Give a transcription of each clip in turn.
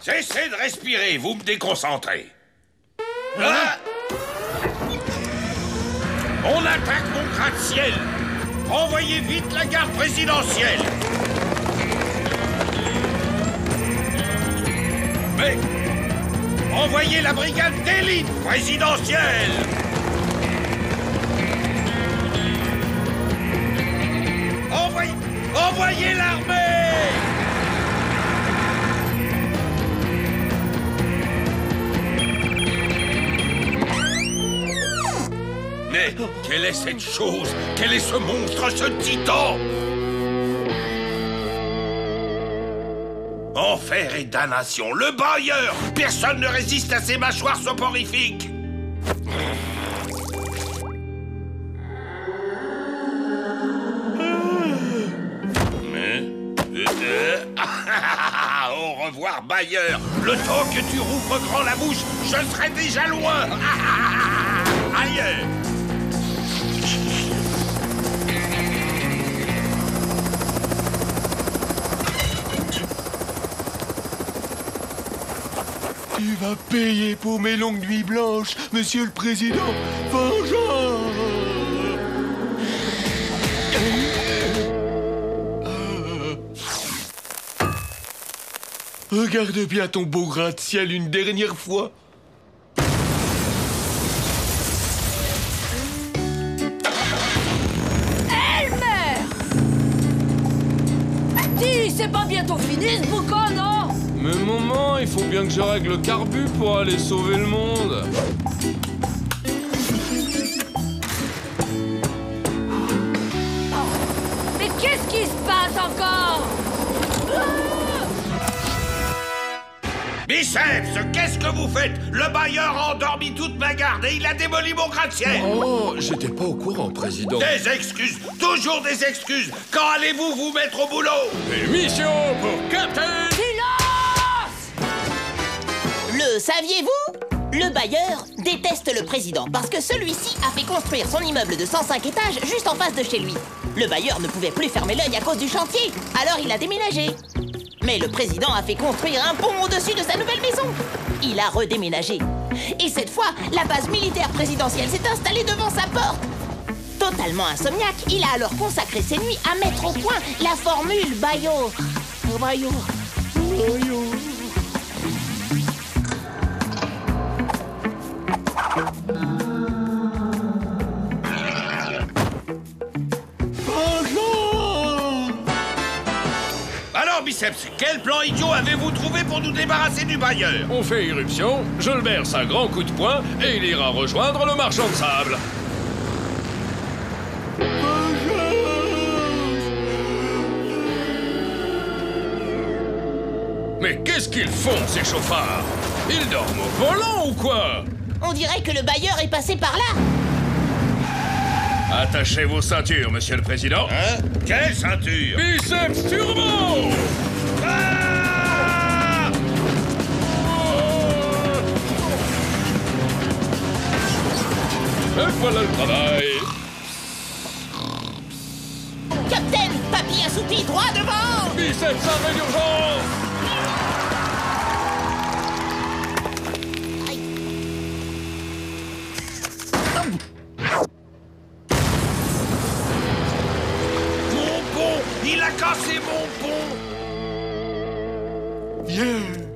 Cessez de respirer, vous me déconcentrez. Ah, on attaque mon gratte-ciel. Envoyez vite la garde présidentielle. Mais envoyez la brigade d'élite présidentielle. Envoyez l'armée. Mais quelle est cette chose? Quel est ce monstre, ce titan? Enfer et damnation, le bailleur! Personne ne résiste à ces mâchoires soporifiques! Au revoir, bailleur! Le temps que tu rouvres grand la bouche, je serai déjà loin! Ailleurs! Tu vas payer pour mes longues nuits blanches, monsieur le président. Vengeance! Regarde bien ton beau gratte-ciel une dernière fois. Elmer! Dis, c'est pas bientôt fini ce boucan, non? Mais maman, il faut bien que je règle le carbu pour aller sauver le monde. Mais qu'est-ce qui se passe encore? Biceps, qu'est-ce que vous faites? Le bailleur a endormi toute ma garde et il a démoli mon gratte-ciel! Oh, j'étais pas au courant, président. Des excuses! Toujours des excuses! Quand allez-vous vous mettre au boulot? Mission pour Captain! Silence! Le saviez-vous? Le bailleur déteste le président parce que celui-ci a fait construire son immeuble de 105 étages juste en face de chez lui. Le bailleur ne pouvait plus fermer l'œil à cause du chantier, alors il a déménagé. Mais le président a fait construire un pont au-dessus de sa nouvelle maison. Il a redéménagé. Et cette fois, la base militaire présidentielle s'est installée devant sa porte. Totalement insomniaque, il a alors consacré ses nuits à mettre au point la formule Bayo. Bayo. Bayo. Alors, Biceps, quel plan idiot avez-vous trouvé pour nous débarrasser du bailleur? On fait irruption, je le berce un grand coup de poing et il ira rejoindre le marchand de sable. Mais qu'est-ce qu'ils font, ces chauffards? Ils dorment au volant ou quoi? On dirait que le bailleur est passé par là. Attachez vos ceintures, monsieur le président. Hein? Quelle ceinture? Biceps turbo! Ah! Et voilà le travail. Captain, papy assoupi droit devant. Biceps arrêt d'urgence! Il a cassé mon pont!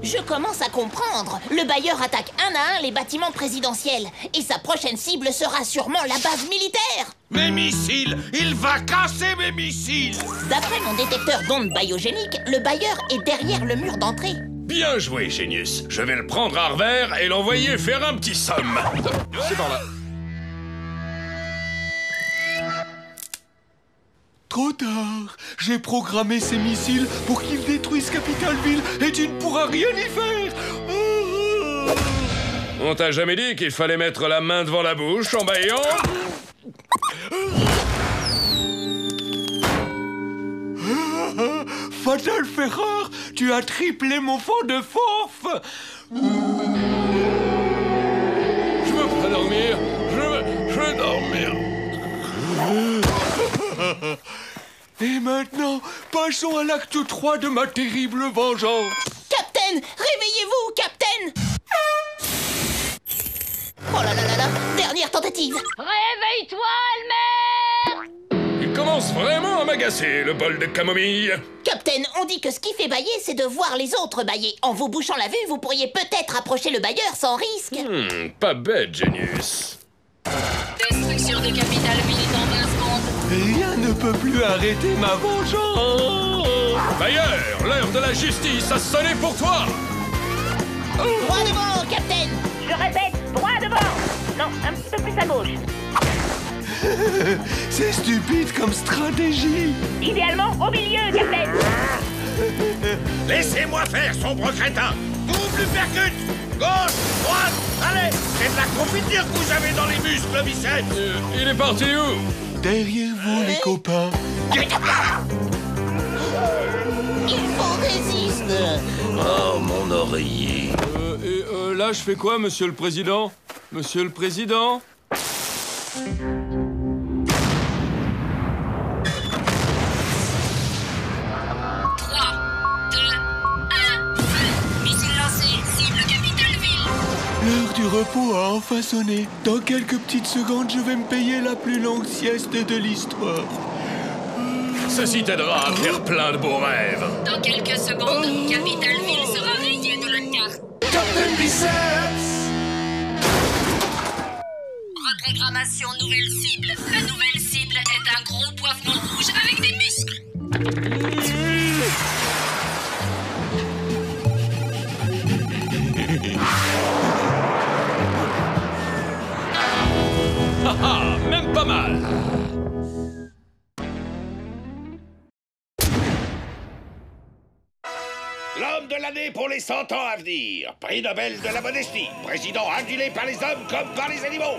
Je commence à comprendre. Le bailleur attaque un à un les bâtiments présidentiels. Et sa prochaine cible sera sûrement la base militaire. Mes missiles! Il va casser mes missiles! D'après mon détecteur d'ondes biogéniques, le bailleur est derrière le mur d'entrée. Bien joué, Génius. Je vais le prendre à revers et l'envoyer faire un petit somme. C'est par là. Trop tard. J'ai programmé ces missiles pour qu'ils détruisent Capital Ville et tu ne pourras rien y faire. On t'a jamais dit qu'il fallait mettre la main devant la bouche en bâillant? Fatal Ferreur, tu as triplé mon fond de force. Je veux pas dormir. Je veux dormir. Et maintenant, passons à l'acte 3 de ma terrible vengeance. Captain, Réveillez-vous, Captain! Oh là là là là! Dernière tentative! Réveille-toi, Elmer! Il commence vraiment à m'agacer, le bol de camomille. Captain, on dit que ce qui fait bailler, c'est de voir les autres bailler. En vous bouchant la vue, vous pourriez peut-être approcher le bailleur sans risque. Pas bête, Genius. Destruction de Capital Ville dans 20 secondes. Rien ne peut plus arrêter ma vengeance. Bailleur, l'heure de la justice a sonné pour toi. Droit devant, Captain! Je répète, droit devant. Non, un petit peu plus à gauche. C'est stupide comme stratégie. Idéalement au milieu, Captain. Laissez-moi faire, sombre crétin. Double percute. Gauche, droite, allez. C'est de la confiture que vous avez dans les muscles, biceps. Il est parti où? Derrière vous, les copains. Il faut résister. Oh, mon oreiller. Là, je fais quoi, monsieur le président? Monsieur le président? 3, 2, 1, feu. Missile lancé, cible Capital Ville. L'heure du repos a enfin sonné. Dans quelques petites secondes, je vais me payer la plus longue sieste de l'histoire. Ceci t'aidera à faire plein de beaux rêves. Dans quelques secondes, Capital Ville sera rayé de la carte. Captain Biceps! Reprogrammation nouvelle cible. La nouvelle cible est un gros poivron rouge avec des muscles. Haha, même pas mal. L'homme de l'année pour les 100 ans à venir. Prix Nobel de la modestie. Président adulé par les hommes comme par les animaux.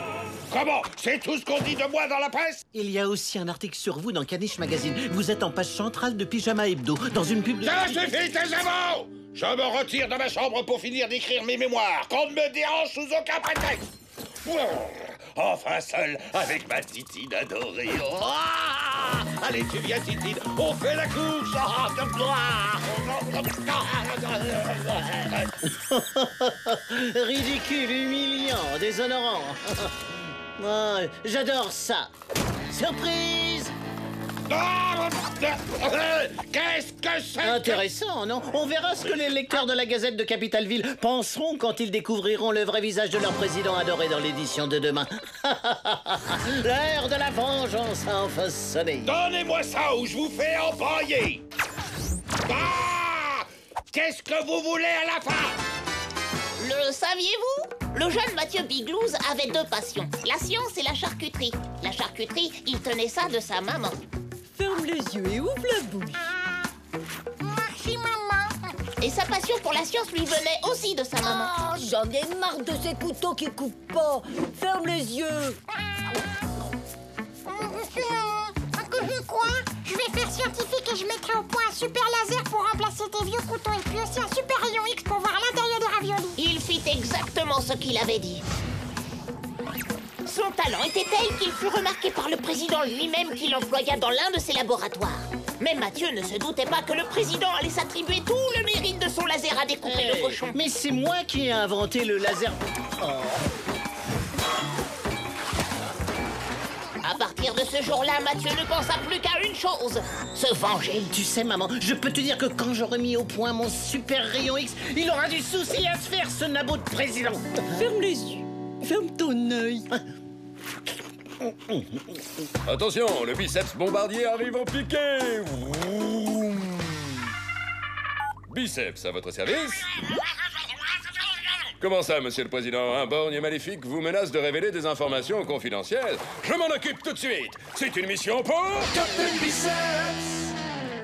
Comment? C'est tout ce qu'on dit de moi dans la presse? Il y a aussi un article sur vous dans Caniche Magazine. Vous êtes en page centrale de Pyjama Hebdo, dans une pub... Ça suffit, tes avants! Je me retire de ma chambre pour finir d'écrire mes mémoires. Qu'on ne me dérange sous aucun prétexte. Enfin seul avec ma Titine adorée. Ah, allez, tu viens, Titine. On fait la course. Ridicule, humiliant, déshonorant. Oh, j'adore ça. Surprise! Qu'est-ce que c'est? Intéressant, non? On verra ce que les lecteurs de la Gazette de Capitalville penseront quand ils découvriront le vrai visage de leur président adoré dans l'édition de demain. L'heure de la vengeance a enfin sonné. Donnez-moi ça ou je vous fais empailler. Ah! Qu'est-ce que vous voulez à la fin? Le saviez-vous? Le jeune Mathieu Biglouz avait deux passions, la science et la charcuterie. La charcuterie, il tenait ça de sa maman. Ferme les yeux et ouvre la bouche. Merci, maman. Et sa passion pour la science lui venait aussi de sa maman. Oh, j'en ai marre de ces couteaux qui coupent pas. Ferme les yeux. Que je crois, je vais faire scientifique et je mettrai au point un super laser pour remplacer tes vieux couteaux et puis aussi un super rayon X pour voir l'intérieur des raviolis. Il fit exactement ce qu'il avait dit. Son talent était tel qu'il fut remarqué par le président lui-même qui l'employa dans l'un de ses laboratoires. Mais Mathieu ne se doutait pas que le président allait s'attribuer tout le mérite de son laser à découper le cochon. Mais c'est moi qui ai inventé le laser... Oh. À partir de ce jour-là, Mathieu ne pensa plus qu'à une chose, se venger. Tu sais, maman, je peux te dire que quand j'aurai mis au point mon super rayon X, il aura du souci à se faire, ce nabot de président. Ferme les yeux. Ferme ton œil. Attention, le biceps bombardier arrive en piqué. Biceps à votre service. Comment ça, monsieur le président? Un borgne maléfique vous menace de révéler des informations confidentielles? Je m'en occupe tout de suite. C'est une mission pour... Captain Biceps!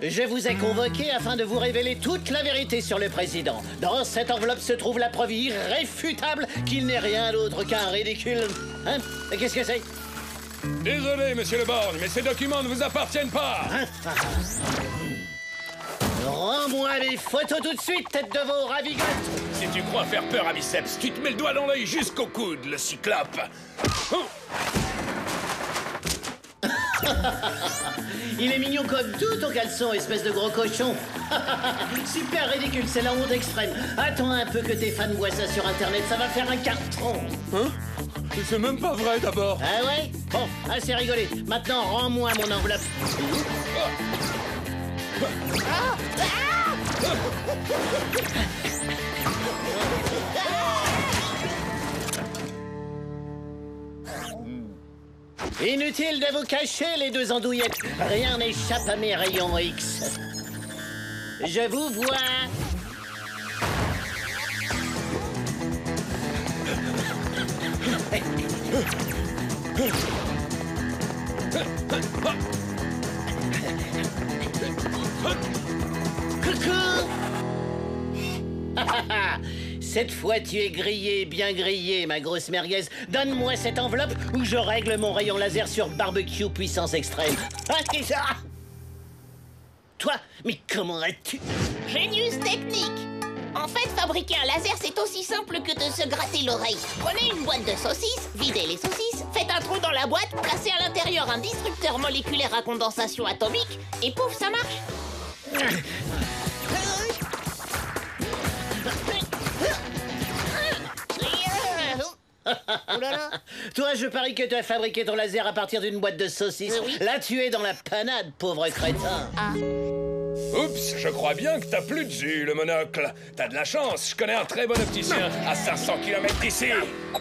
Je vous ai convoqué afin de vous révéler toute la vérité sur le président. Dans cette enveloppe se trouve la preuve irréfutable qu'il n'est rien d'autre qu'un ridicule. Hein? Qu'est-ce que c'est? Désolé, monsieur le borgne, mais ces documents ne vous appartiennent pas. Rends-moi les photos tout de suite, tête de veau ravigote. Si tu crois faire peur à Biceps, tu te mets le doigt dans l'œil jusqu'au coude, le cyclope. Oh. Il est mignon comme tout ton caleçon, espèce de gros cochon. Super ridicule, c'est la honte extrême. Attends un peu que tes fans voient ça sur Internet, ça va faire un carton. Hein? C'est même pas vrai d'abord. Ah ouais? Bon, assez rigolé. Maintenant, rends-moi mon enveloppe. Inutile de vous cacher, les deux andouillettes. Rien n'échappe à mes rayons X. Je vous vois. Coucou. Cette fois, tu es grillé, bien grillé, ma grosse merguez. Donne-moi cette enveloppe ou je règle mon rayon laser sur barbecue puissance extrême. Toi, mais comment as-tu... Génius technique. En fait, fabriquer un laser, c'est aussi simple que de se gratter l'oreille. Prenez une boîte de saucisses, videz les saucisses, faites un trou dans la boîte, placez à l'intérieur un disrupteur moléculaire à condensation atomique, et pouf, ça marche. Toi, je parie que tu as fabriqué ton laser à partir d'une boîte de saucisses. Oui. Là, tu es dans la panade, pauvre crétin. Ah. Oups, je crois bien que t'as plus de jus, le monocle. T'as de la chance, je connais un très bon opticien à 500 km d'ici.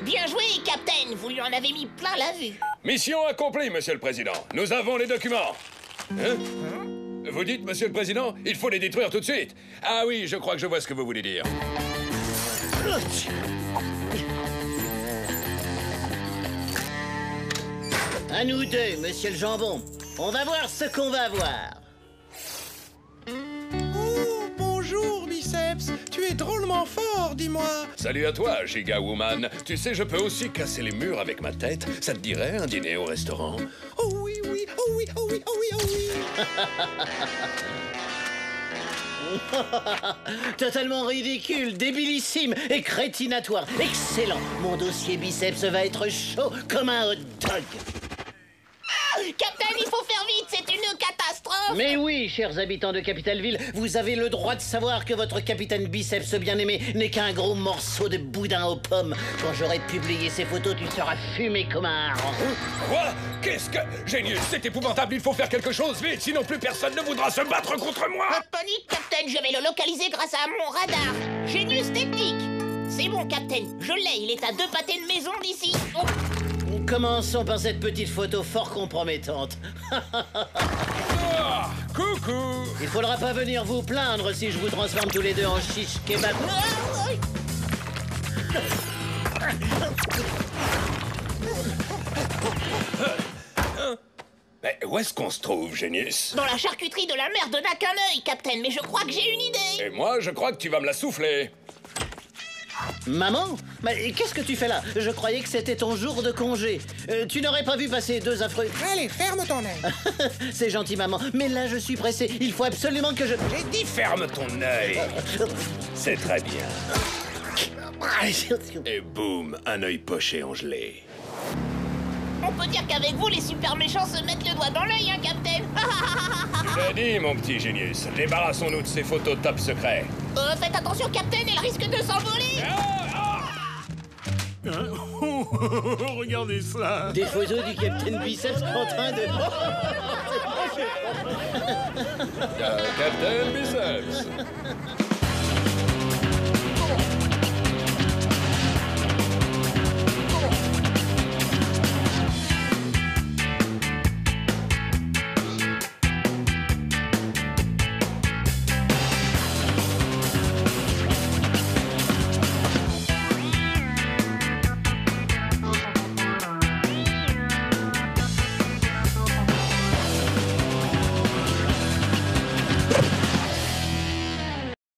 Bien joué, Captain. Vous lui en avez mis plein la vue. Mission accomplie, Monsieur le Président. Nous avons les documents. Hein? Vous dites, Monsieur le Président, il faut les détruire tout de suite. Ah oui, je crois que je vois ce que vous voulez dire. À nous deux, monsieur le jambon. On va voir ce qu'on va voir. Oh, bonjour, Biceps. Tu es drôlement fort, dis-moi. Salut à toi, Giga Woman. Tu sais, je peux aussi casser les murs avec ma tête. Ça te dirait un dîner au restaurant? Oh oui, oui, oh oui, oh oui, oh oui, oh oui. Totalement ridicule, débilissime et crétinatoire. Excellent. Mon dossier biceps va être chaud comme un hot dog. Captain, il faut faire vite, c'est une catastrophe. Mais oui, chers habitants de Capitalville, vous avez le droit de savoir que votre capitaine biceps bien-aimé n'est qu'un gros morceau de boudin aux pommes. Quand j'aurai publié ces photos, tu seras fumé comme un hareng. Quoi? Qu'est-ce que... Génius, c'est épouvantable, il faut faire quelque chose vite, sinon plus personne ne voudra se battre contre moi. Pas de panique, Captain, je vais le localiser grâce à mon radar. Génius technique. C'est bon, Captain, je l'ai, il est à 2 pâtés de maison d'ici. Oh. Commençons par cette petite photo fort compromettante. Ah, coucou. Il faudra pas venir vous plaindre si je vous transforme tous les deux en chiche kebab. Mais où est-ce qu'on se trouve, Génius? Dans la charcuterie de la merde n'a qu'un œil, Captain, mais je crois que j'ai une idée. Et moi, je crois que tu vas me la souffler. Maman? Mais qu'est-ce que tu fais là? Je croyais que c'était ton jour de congé. Tu n'aurais pas vu passer 2 affreux... Allez, ferme ton œil. C'est gentil, maman. Mais là, je suis pressé. Il faut absolument que je... J'ai dit ferme ton œil. C'est très bien. Et boum, un œil poché en gelée. On peut dire qu'avec vous, les super méchants se mettent le doigt dans l'œil, hein, Captain. J'ai dit, mon petit Génius, débarrassons-nous de ces photos top secrets. Faites attention, Captain, elle risque de s'envoler. Regardez ça. Des photos du capitaine biceps en train de... Captain Biceps.